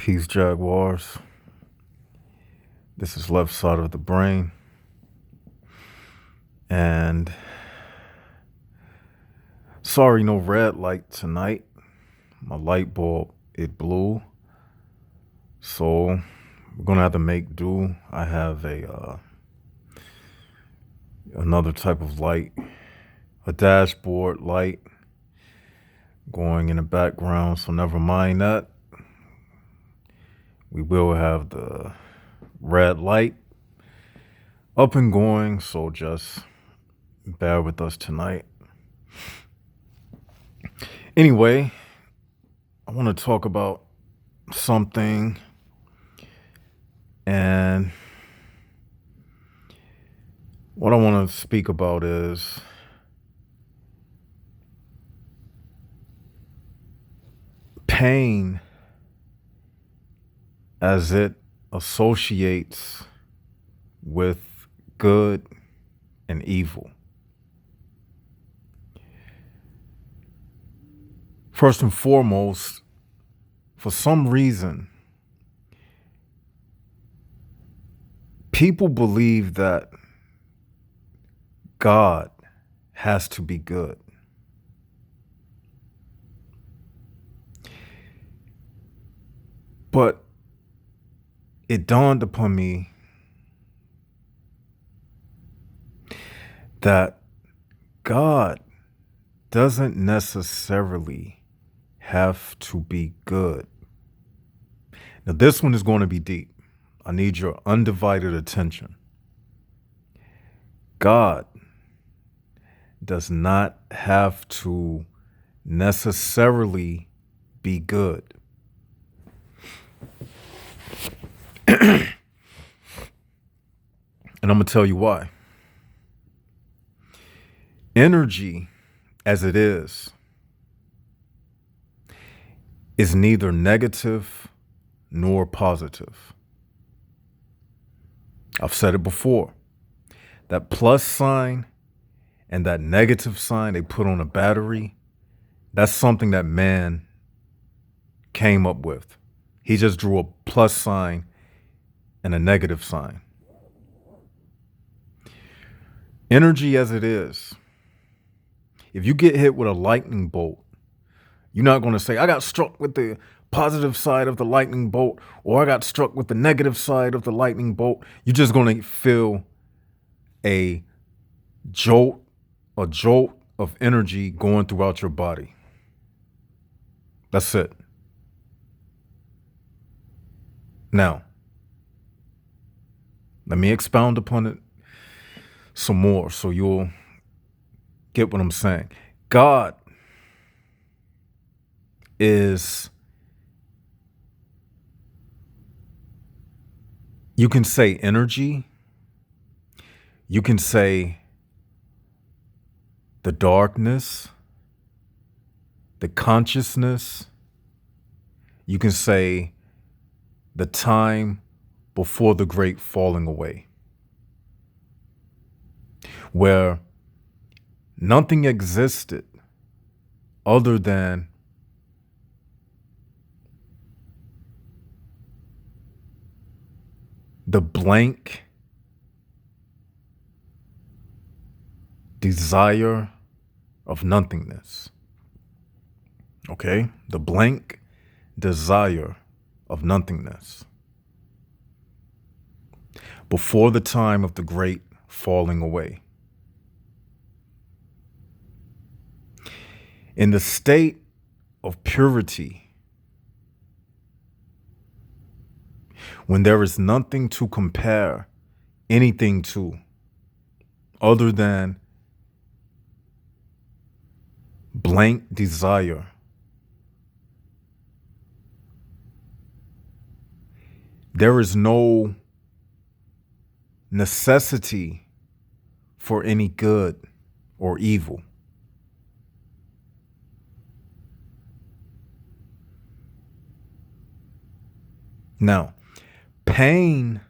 Peace, Jaguars. This is Left Side of the Brain. And sorry, no red light tonight. My light bulb, it blew. So we're going to have to make do. I have another type of light, a dashboard light going in the background. So never mind that. We will have the red light up and going, so just bear with us tonight. Anyway, I want to talk about something, and what I want to speak about is pain as it associates with good and evil. First and foremost, for some reason, people believe that God has to be good. But it dawned upon me that God doesn't necessarily have to be good. Now, this one is going to be deep. I need your undivided attention. God does not have to necessarily be good. And I'm going to tell you why. Energy, as it is neither negative nor positive. I've said it before. That plus sign and that negative sign they put on a battery, that's something that man came up with. He just drew a plus sign and a negative sign. Energy as it is, if you get hit with a lightning bolt, you're not going to say, I got struck with the positive side of the lightning bolt, or I got struck with the negative side of the lightning bolt. You're just going to feel a jolt of energy going throughout your body. That's it. Now, let me expound upon it some more so you'll get what I'm saying. God is, you can say energy, you can say the darkness, the consciousness, you can say the time before the great falling away, where nothing existed other than the blank desire of nothingness. Okay? The blank desire of nothingness. Before the time of the great falling away. In the state of purity, when there is nothing to compare anything to other than blank desire, there is no necessity for any good or evil. Now, pain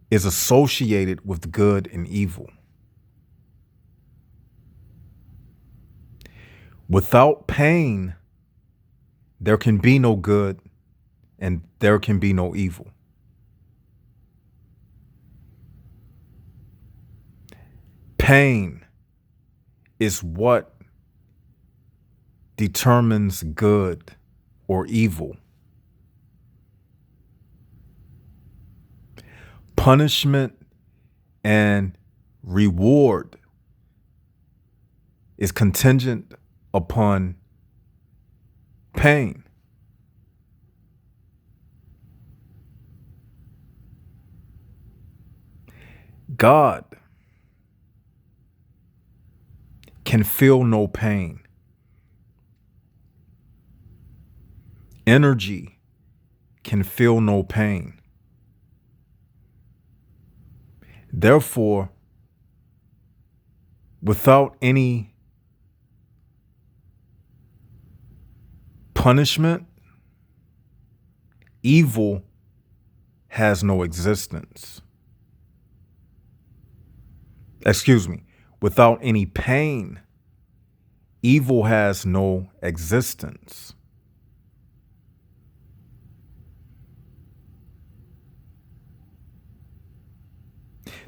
is associated with good and evil. Without pain, there can be no good and there can be no evil. Pain is what determines good or evil. Punishment and reward is contingent upon pain. God can feel no pain. Energy can feel no pain. Therefore, without any punishment, evil has no existence. Excuse me. Without any pain, evil has no existence.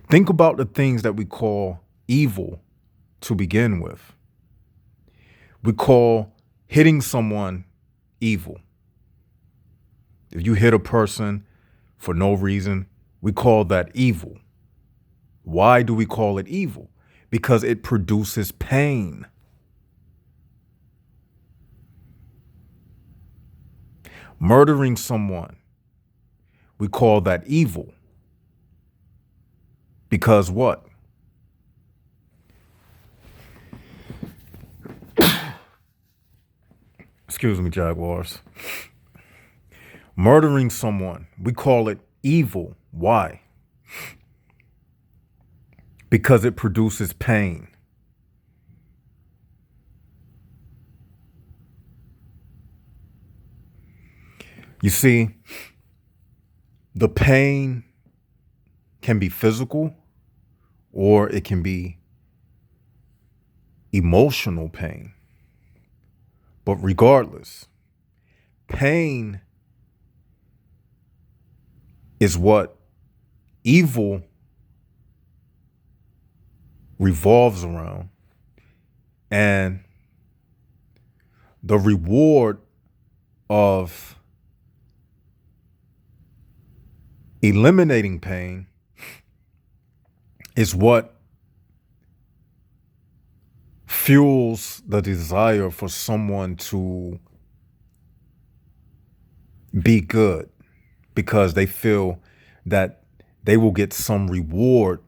Think about the things that we call evil to begin with. We call hitting someone evil. If you hit a person for no reason, we call that evil. Why do we call it evil? Because it produces pain. Murdering someone, we call that evil. Because what? Excuse me, Jaguars. Murdering someone, we call it evil. Why? Because it produces pain. You see, the pain can be physical or it can be emotional pain. But regardless, pain is what evil revolves around. And the reward of eliminating pain is what fuels the desire for someone to be good, because they feel that they will get some reward,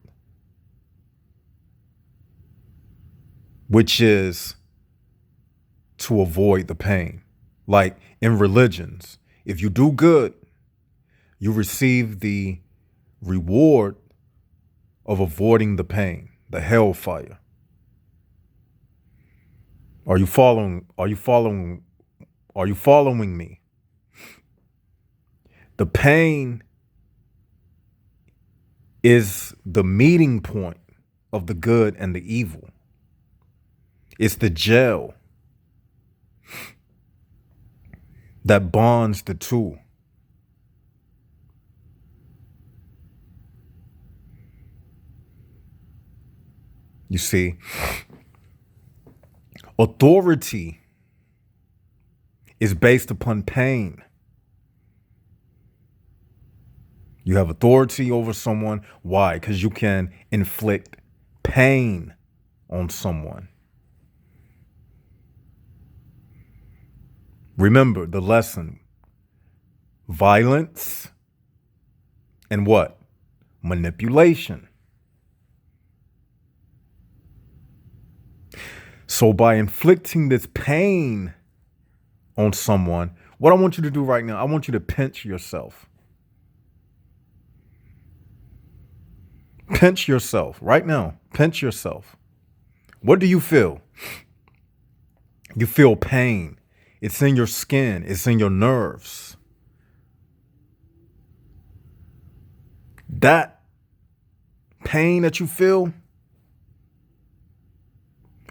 which is to avoid the pain. Like in religions, if you do good, you receive the reward of avoiding the pain, the hellfire. Are you following? Are you following? Are you following me? The pain is the meeting point of the good and the evil. It's the gel that bonds the two. You see, authority is based upon pain. You have authority over someone. Why? Because you can inflict pain on someone. Remember the lesson. Violence and what? Manipulation. So by inflicting this pain on someone, what I want you to do right now, I want you to pinch yourself. Pinch yourself right now. Pinch yourself. What do you feel? You feel pain. It's in your skin. It's in your nerves. That pain that you feel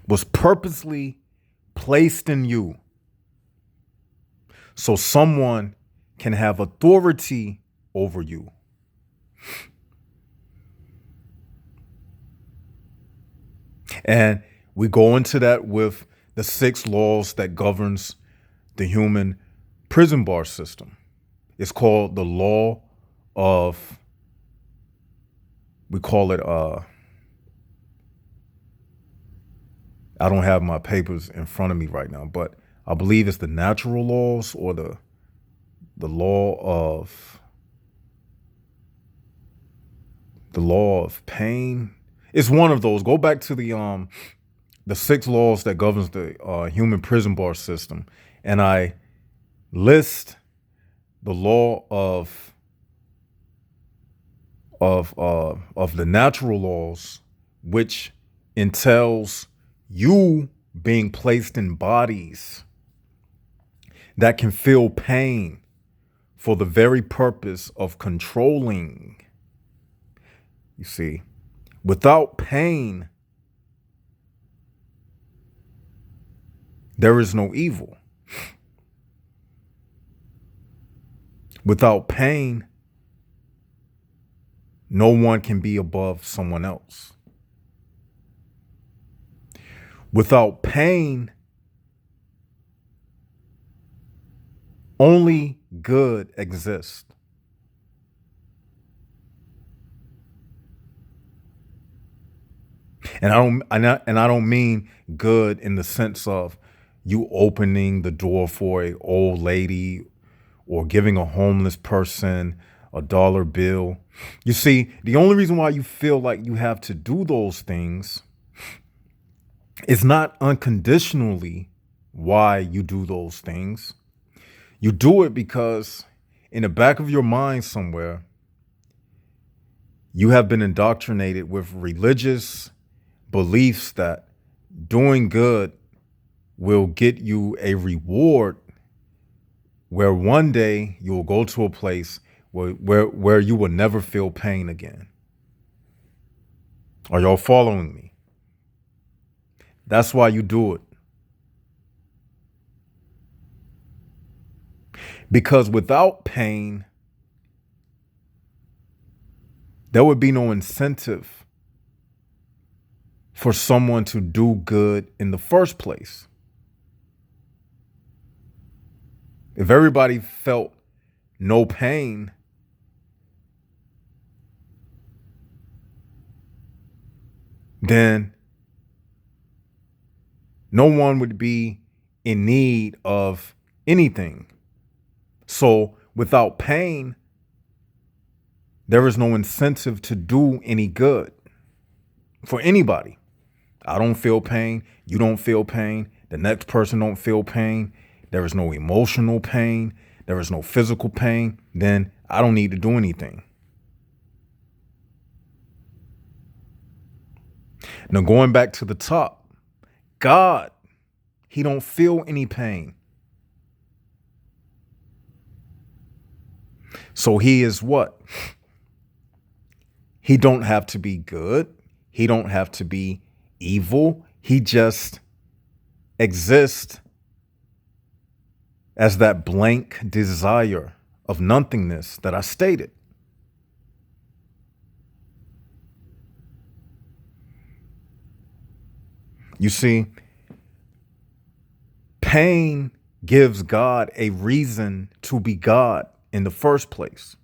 was purposely placed in you so someone can have authority over you. And we go into that with the 6 laws that governs the human prison bar system. It's called the law of, we call it, I don't have my papers in front of me right now, but I believe it's the natural laws or the law of pain. It's one of those. Go back to the 6 laws that governs the human prison bar system, and I list the law of the natural laws, which entails you being placed in bodies that can feel pain for the very purpose of controlling. You see, without pain, there is no evil. Without pain, no one can be above someone else. Without pain, only good exists. And I don't mean good in the sense of you opening the door for an old lady or giving a homeless person a dollar bill. You see, the only reason why you feel like you have to do those things is not unconditionally why you do those things. You do it because in the back of your mind somewhere, you have been indoctrinated with religious beliefs that doing good will get you a reward where one day you will go to a place where you will never feel pain again. Are y'all following me? That's why you do it. Because without pain, there would be no incentive for someone to do good in the first place. If everybody felt no pain, then no one would be in need of anything. So without pain, there is no incentive to do any good for anybody. I don't feel pain. You don't feel pain. The next person don't feel pain. There is no emotional pain. There is no physical pain. Then I don't need to do anything. Now, going back to the top, God, he don't feel any pain. So he is what? He don't have to be good. He don't have to be evil. He just exists as that blank desire of nothingness that I stated. You see, pain gives God a reason to be God in the first place.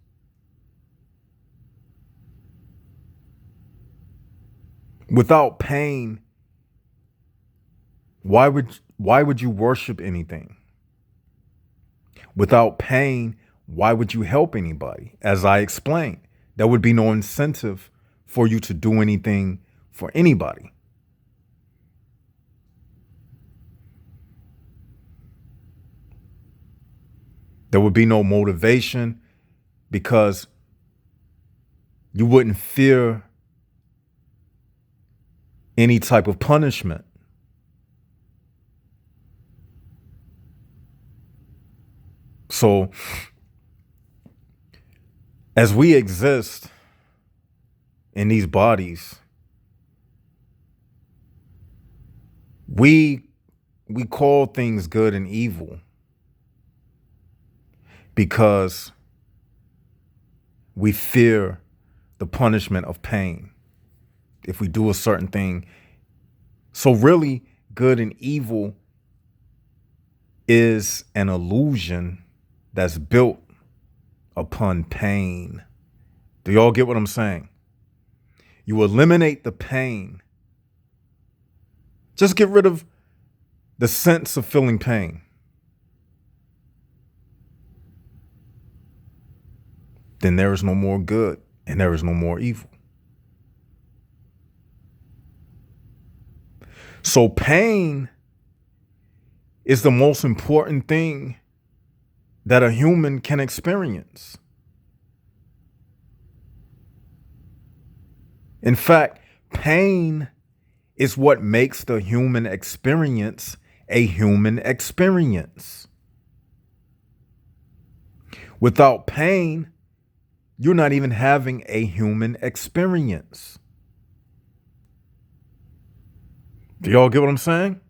Without pain, why would you worship anything? Without pain, why would you help anybody? As I explained, there would be no incentive for you to do anything for anybody. There would be no motivation because you wouldn't fear any type of punishment. So as we exist in these bodies, we call things good and evil. because we fear the punishment of pain if we do a certain thing. So really, good and evil is an illusion that's built upon pain. Do y'all get what I'm saying? You eliminate the pain. Just get rid of the sense of feeling pain. Then there is no more good and there is no more evil. So pain is the most important thing that a human can experience. In fact, pain is what makes the human experience a human experience. Without pain, you're not even having a human experience. Do y'all get what I'm saying?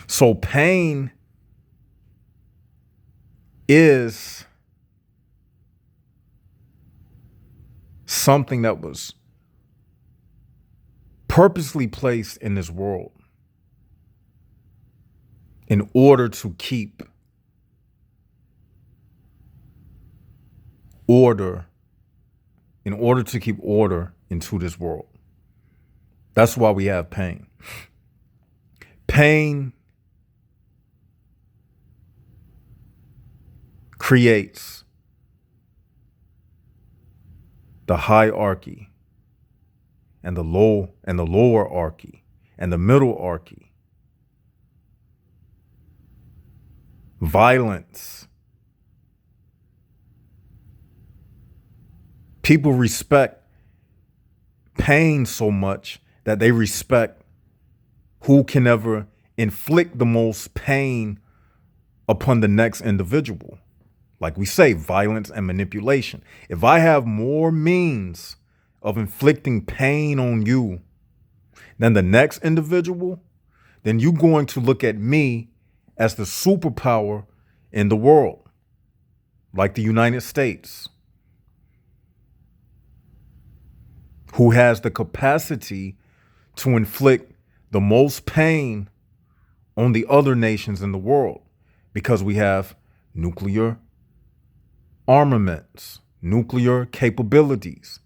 So pain is something that was purposely placed in this world in order to keep order, into this world. That's why we have pain. Pain creates the hierarchy and the lowerarchy and the middlearchy. Violence. People respect pain so much that they respect who can ever inflict the most pain upon the next individual. Like we say, violence and manipulation. If I have more means of inflicting pain on you than the next individual, then you're going to look at me as the superpower in the world, like the United States, who has the capacity to inflict the most pain on the other nations in the world because we have nuclear armaments, nuclear capabilities,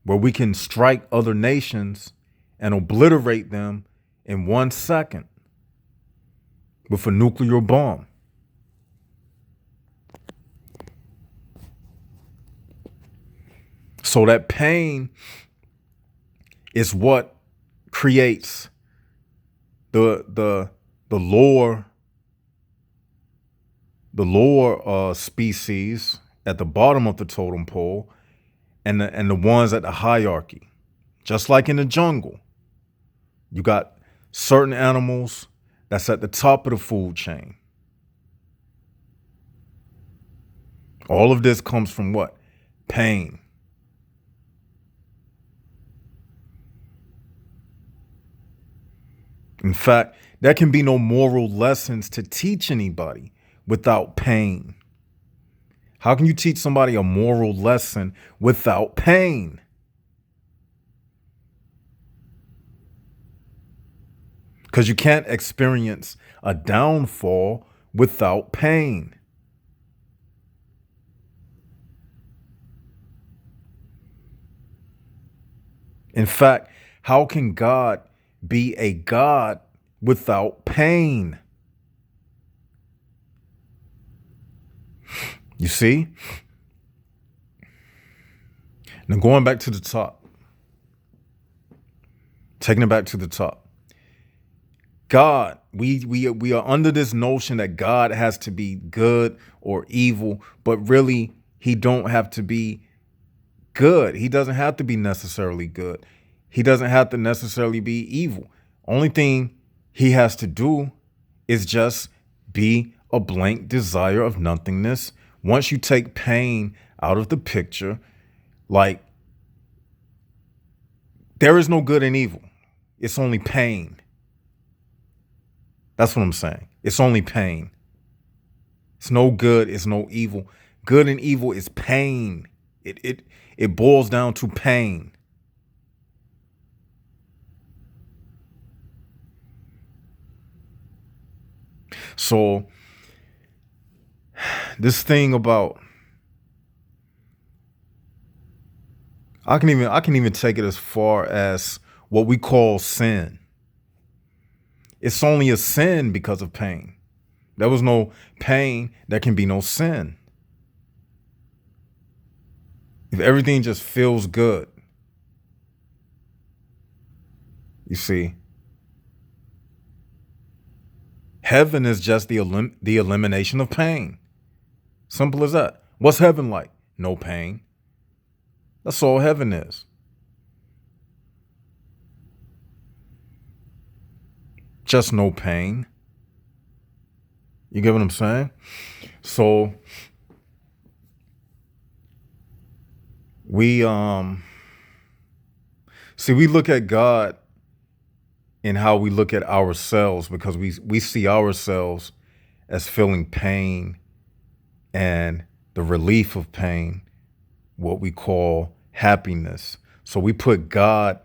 where we can strike other nations and obliterate them in 1 second with a nuclear bomb. So that pain is what creates the lower species at the bottom of the totem pole and the ones at the hierarchy. Just like in the jungle, you got certain animals that's at the top of the food chain. All of this comes from what? Pain. In fact, there can be no moral lessons to teach anybody without pain. How can you teach somebody a moral lesson without pain? Because you can't experience a downfall without pain. In fact, how can God be a God without pain? You see? Now going back to the top, taking it back to the top. God, we are under this notion that God has to be good or evil, but really he don't have to be good. He doesn't have to be necessarily good. He doesn't have to necessarily be evil. Only thing he has to do is just be a blank desire of nothingness. Once you take pain out of the picture, like there is no good and evil. It's only pain. That's what I'm saying. It's only pain. It's no good. It's no evil. Good and evil is pain. It boils down to pain. So this thing about I can even take it as far as what we call sin. It's only a sin because of pain. There was no pain, there can be no sin. If everything just feels good, you see, heaven is just the elimination of pain. Simple as that. What's heaven like? No pain. That's all heaven is. Just no pain. You get what I'm saying? So we we look at God in how we look at ourselves, because we see ourselves as feeling pain and the relief of pain, what we call happiness. So we put God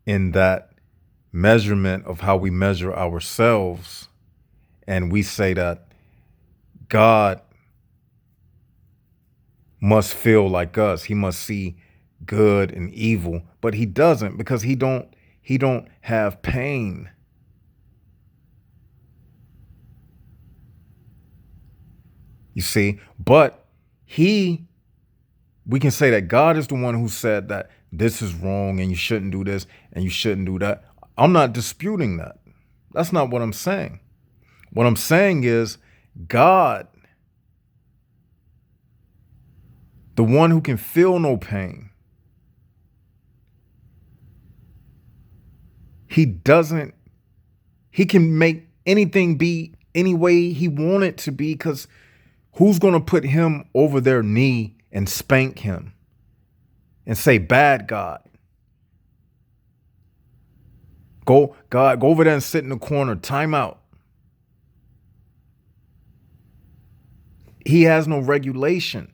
in that measurement of how we measure ourselves, and we say that God must feel like us. He must see good and evil, but he doesn't, because he don't have pain. You see, but we can say that God is the one who said that this is wrong and you shouldn't do this and you shouldn't do that. I'm not disputing that. That's not what I'm saying. What I'm saying is God, the one who can feel no pain, he can make anything be any way he want it to be, because who's going to put him over their knee and spank him and say, bad God? Go over there and sit in the corner, time out. He has no regulation.